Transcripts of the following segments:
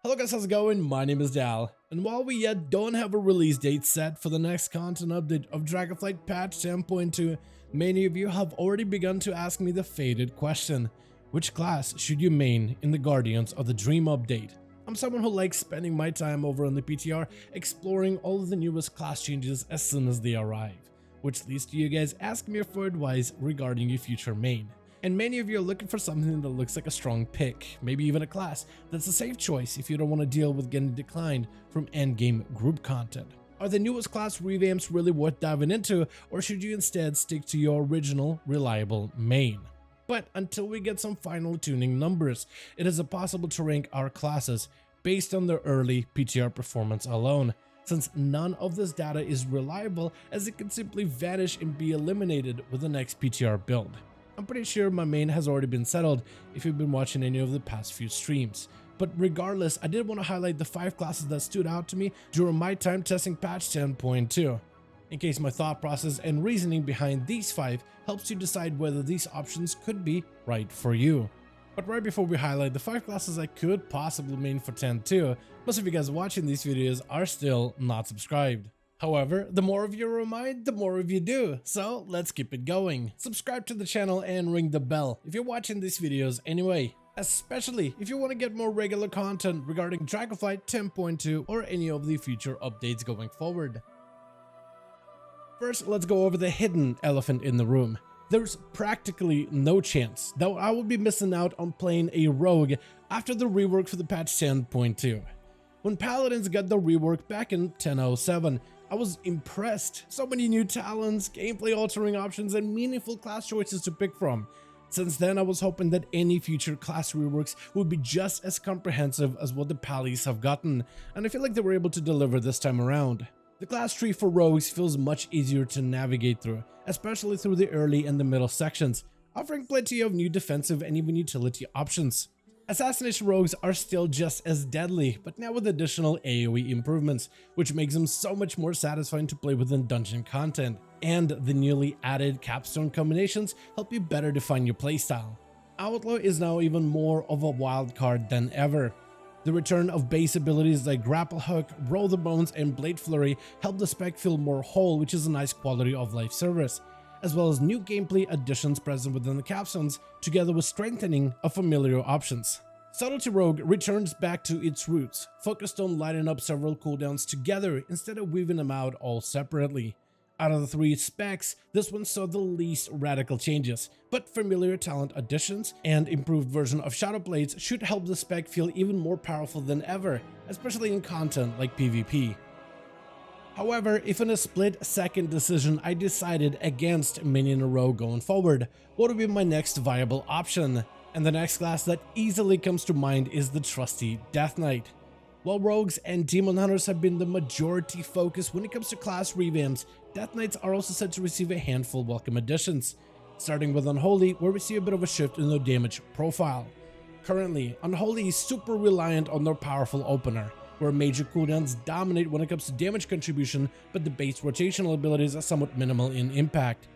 Hello guys, how's it going? My name is Dal, and while we yet don't have a release date set for the next content update of Dragonflight patch 10.2, many of you have already begun to ask me the fated question: which class should you main in the Guardians of the Dream update? I'm someone who likes spending my time over on the PTR exploring all of the newest class changes as soon as they arrive, which leads to you guys asking me for advice regarding your future main. And many of you are looking for something that looks like a strong pick, maybe even a class that's a safe choice if you don't want to deal with getting declined from endgame group content. Are the newest class revamps really worth diving into, or should you instead stick to your original, reliable main? But until we get some final tuning numbers, it is impossible to rank our classes based on their early PTR performance alone, since none of this data is reliable, as it can simply vanish and be eliminated with the next PTR build. I'm pretty sure my main has already been settled if you've been watching any of the past few streams. But regardless, I did want to highlight the 5 classes that stood out to me during my time testing patch 10.2, in case my thought process and reasoning behind these 5 helps you decide whether these options could be right for you. But right before we highlight the 5 classes I could possibly main for 10.2, most of you guys watching these videos are still not subscribed. However, the more of you remind, the more of you do, so let's keep it going. Subscribe to the channel and ring the bell if you're watching these videos anyway, especially if you want to get more regular content regarding Dragonflight 10.2 or any of the future updates going forward. First, let's go over the hidden elephant in the room. There's practically no chance that I will be missing out on playing a rogue after the rework for the patch 10.2. When Paladins got the rework back in 10.07, I was impressed. So many new talents, gameplay altering options, and meaningful class choices to pick from. Since then, I was hoping that any future class reworks would be just as comprehensive as what the Pallies have gotten, and I feel like they were able to deliver this time around. The class tree for rogues feels much easier to navigate through, especially through the early and the middle sections, offering plenty of new defensive and even utility options. Assassination rogues are still just as deadly, but now with additional AoE improvements, which makes them so much more satisfying to play within dungeon content, and the newly added capstone combinations help you better define your playstyle. Outlaw is now even more of a wild card than ever. The return of base abilities like Grapple Hook, Roll the Bones, and Blade Flurry help the spec feel more whole, which is a nice quality of life service, as well as new gameplay additions present within the capstones, together with strengthening of familiar options. Subtlety Rogue returns back to its roots, focused on lining up several cooldowns together instead of weaving them out all separately. Out of the 3 specs, this one saw the least radical changes, but familiar talent additions and improved version of Shadow Blades should help the spec feel even more powerful than ever, especially in content like PvP. However, if in a split-second decision I decided against minion a rogue going forward, what would be my next viable option? And the next class that easily comes to mind is the trusty Death Knight. While rogues and demon hunters have been the majority focus when it comes to class revamps, Death Knights are also set to receive a handful welcome additions, starting with Unholy, where we see a bit of a shift in their damage profile. Currently, Unholy is super reliant on their powerful opener, where major cooldowns dominate when it comes to damage contribution, but the base rotational abilities are somewhat minimal in impact.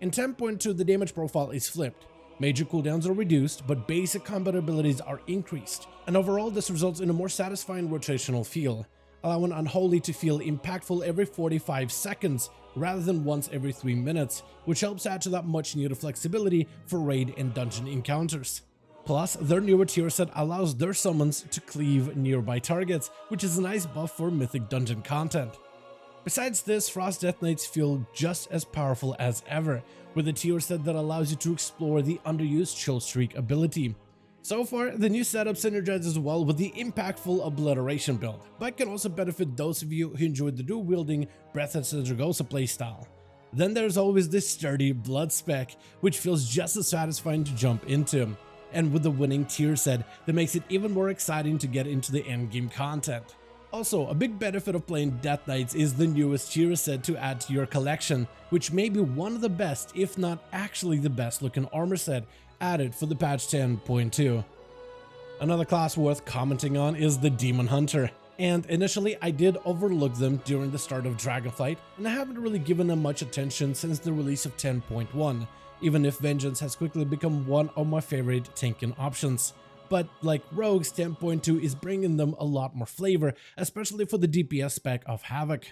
In 10.2, the damage profile is flipped. Major cooldowns are reduced, but basic combat abilities are increased, and overall this results in a more satisfying rotational feel, allowing Unholy to feel impactful every 45 seconds rather than once every 3 minutes, which helps add to that much needed flexibility for raid and dungeon encounters. Plus, their newer tier set allows their summons to cleave nearby targets, which is a nice buff for mythic dungeon content. Besides this, Frost Death Knights feel just as powerful as ever, with a tier set that allows you to explore the underused Chill Streak ability. So far, the new setup synergizes well with the impactful Obliteration build, but can also benefit those of you who enjoy the dual-wielding Breath of Zaragoza playstyle. Then there's always this sturdy Blood spec, which feels just as satisfying to jump into, and with the winning tier set that makes it even more exciting to get into the endgame content. Also, a big benefit of playing Death Knights is the newest tier set to add to your collection, which may be one of the best, if not actually the best looking armor set added for the patch 10.2. Another class worth commenting on is the Demon Hunter, and initially I did overlook them during the start of Dragonflight, and I haven't really given them much attention since the release of 10.1, even if Vengeance has quickly become one of my favorite tanking options. but like Rogues, 10.2 is bringing them a lot more flavor, especially for the DPS spec of Havoc.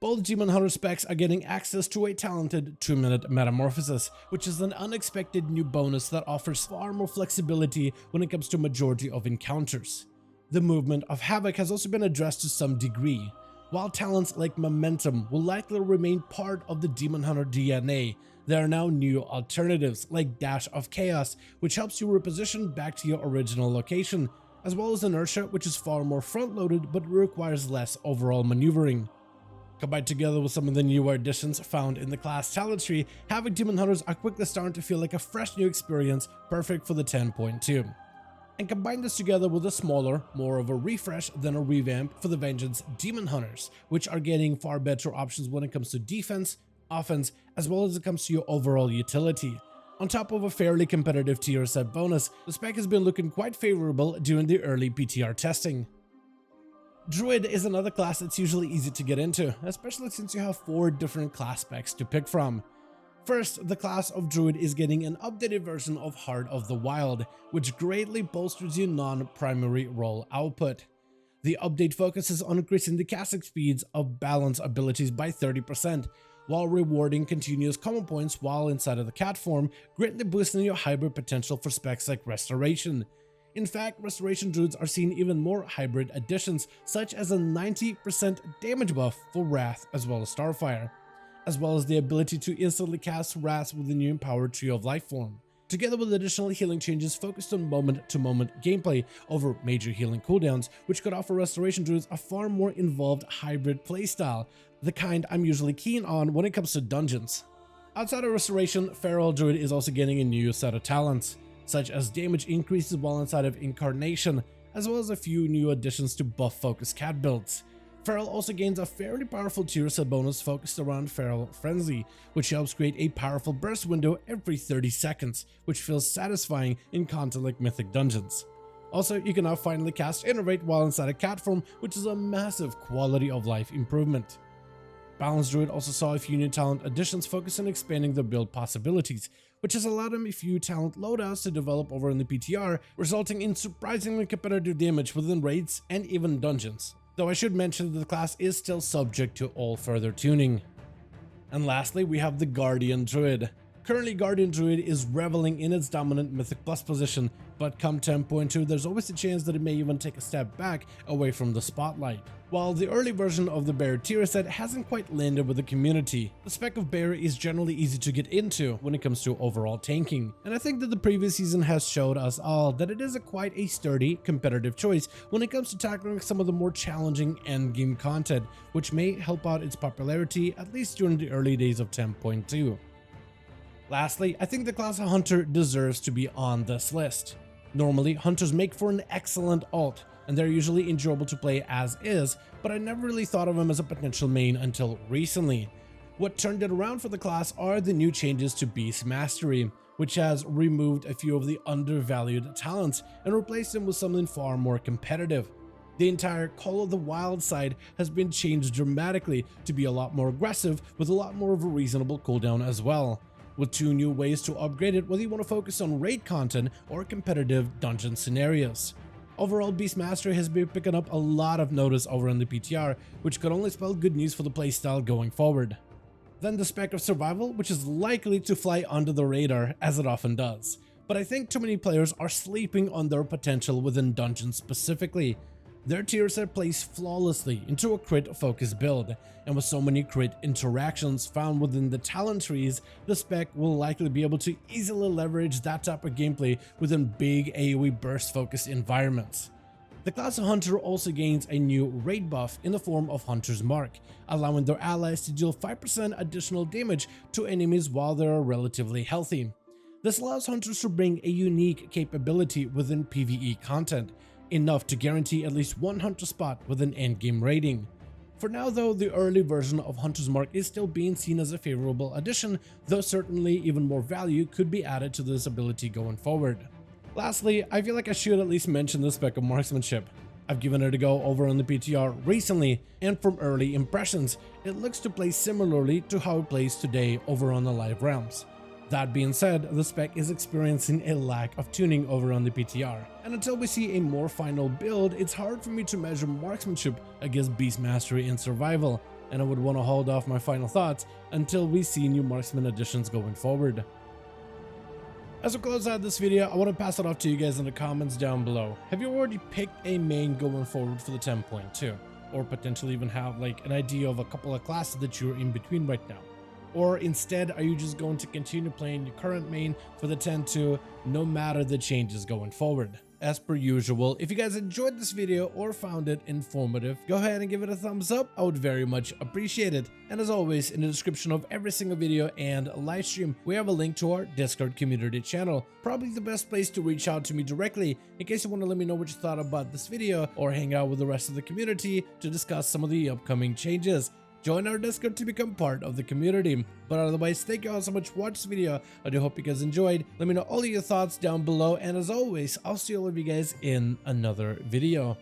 Both Demon Hunter specs are getting access to a talented 2-minute metamorphosis, which is an unexpected new bonus that offers far more flexibility when it comes to majority of encounters. The movement of Havoc has also been addressed to some degree. While talents like Momentum will likely remain part of the Demon Hunter DNA, there are now new alternatives like Dash of Chaos, which helps you reposition back to your original location, as well as Inertia, which is far more front-loaded but requires less overall maneuvering. Combined together with some of the newer additions found in the class talent tree, Havoc Demon Hunters are quickly starting to feel like a fresh new experience, perfect for the 10.2. And combine this together with a smaller, more of a refresh than a revamp for the Vengeance Demon Hunters, which are getting far better options when it comes to defense, offense, as well as it comes to your overall utility. On top of a fairly competitive tier set bonus, the spec has been looking quite favorable during the early PTR testing. Druid is another class that's usually easy to get into, especially since you have 4 different class specs to pick from. First, the class of Druid is getting an updated version of Heart of the Wild, which greatly bolsters your non-primary role output. The update focuses on increasing the casting speeds of balance abilities by 30%, while rewarding continuous common points while inside of the cat form, greatly boosting your hybrid potential for specs like Restoration. In fact, Restoration Druids are seeing even more hybrid additions, such as a 90% damage buff for Wrath as well as Starfire, as well as the ability to instantly cast Wrath with the new Empowered Trio of Life form, together with additional healing changes focused on moment-to-moment gameplay over major healing cooldowns, which could offer Restoration Druids a far more involved hybrid playstyle, the kind I'm usually keen on when it comes to dungeons. Outside of Restoration, Feral Druid is also getting a new set of talents, such as damage increases while inside of Incarnation, as well as a few new additions to buff-focused cat builds. Feral also gains a fairly powerful tier set bonus focused around Feral Frenzy, which helps create a powerful burst window every 30 seconds, which feels satisfying in content like Mythic Dungeons. Also, you can now finally cast Innervate while inside a cat form, which is a massive quality of life improvement. Balance Druid also saw a few new talent additions focused on expanding their build possibilities, which has allowed them a few talent loadouts to develop over in the PTR, resulting in surprisingly competitive damage within raids and even dungeons. Though I should mention that the class is still subject to all further tuning. And lastly, we have the Guardian Druid. Currently, Guardian Druid is reveling in its dominant Mythic Plus position, but come 10.2 there's always a chance that it may even take a step back away from the spotlight. While the early version of the Bear tier set hasn't quite landed with the community, the spec of Bear is generally easy to get into when it comes to overall tanking, and I think that the previous season has showed us all that it is quite a sturdy, competitive choice when it comes to tackling some of the more challenging endgame content, which may help out its popularity at least during the early days of 10.2. Lastly, I think the class of Hunter deserves to be on this list. Normally, Hunters make for an excellent ult, and they're usually enjoyable to play as is, but I never really thought of them as a potential main until recently. What turned it around for the class are the new changes to Beast Mastery, which has removed a few of the undervalued talents and replaced them with something far more competitive. The entire Call of the Wild side has been changed dramatically to be a lot more aggressive with a lot more of a reasonable cooldown as well, with 2 new ways to upgrade it whether you want to focus on raid content or competitive dungeon scenarios. Overall, Beastmaster has been picking up a lot of notice over in the PTR, which could only spell good news for the playstyle going forward. Then the spec of Survival, which is likely to fly under the radar as it often does, but I think too many players are sleeping on their potential within dungeons specifically. Their tier set plays flawlessly into a crit focused build, and with so many crit interactions found within the talent trees, the spec will likely be able to easily leverage that type of gameplay within big AoE burst focused environments. The class of Hunter also gains a new raid buff in the form of Hunter's Mark, allowing their allies to deal 5% additional damage to enemies while they are relatively healthy. This allows Hunters to bring a unique capability within PvE content, enough to guarantee at least one Hunter spot with an endgame rating. For now though, the early version of Hunter's Mark is still being seen as a favorable addition, though certainly even more value could be added to this ability going forward. Lastly, I feel like I should at least mention the spec of Marksmanship. I've given it a go over on the PTR recently, and from early impressions, it looks to play similarly to how it plays today over on the live realms. That being said, the spec is experiencing a lack of tuning over on the PTR, and until we see a more final build, it's hard for me to measure marksmanship against beast mastery and survival, and I would want to hold off my final thoughts until we see new marksman additions going forward. As we close out this video, I want to pass it off to you guys in the comments down below. Have you already picked a main going forward for the 10.2? Or potentially even have like an idea of a couple of classes that you're in between right now? Or instead, are you just going to continue playing your current main for the 10.2 no matter the changes going forward? As per usual, if you guys enjoyed this video or found it informative, go ahead and give it a thumbs up. I would very much appreciate it. And as always, in the description of every single video and live stream, we have a link to our Discord community channel. Probably the best place to reach out to me directly in case you want to let me know what you thought about this video or hang out with the rest of the community to discuss some of the upcoming changes. Join our Discord to become part of the community. But otherwise, thank you all so much for watching this video. I do hope you guys enjoyed. Let me know all of your thoughts down below. And as always, I'll see all of you guys in another video.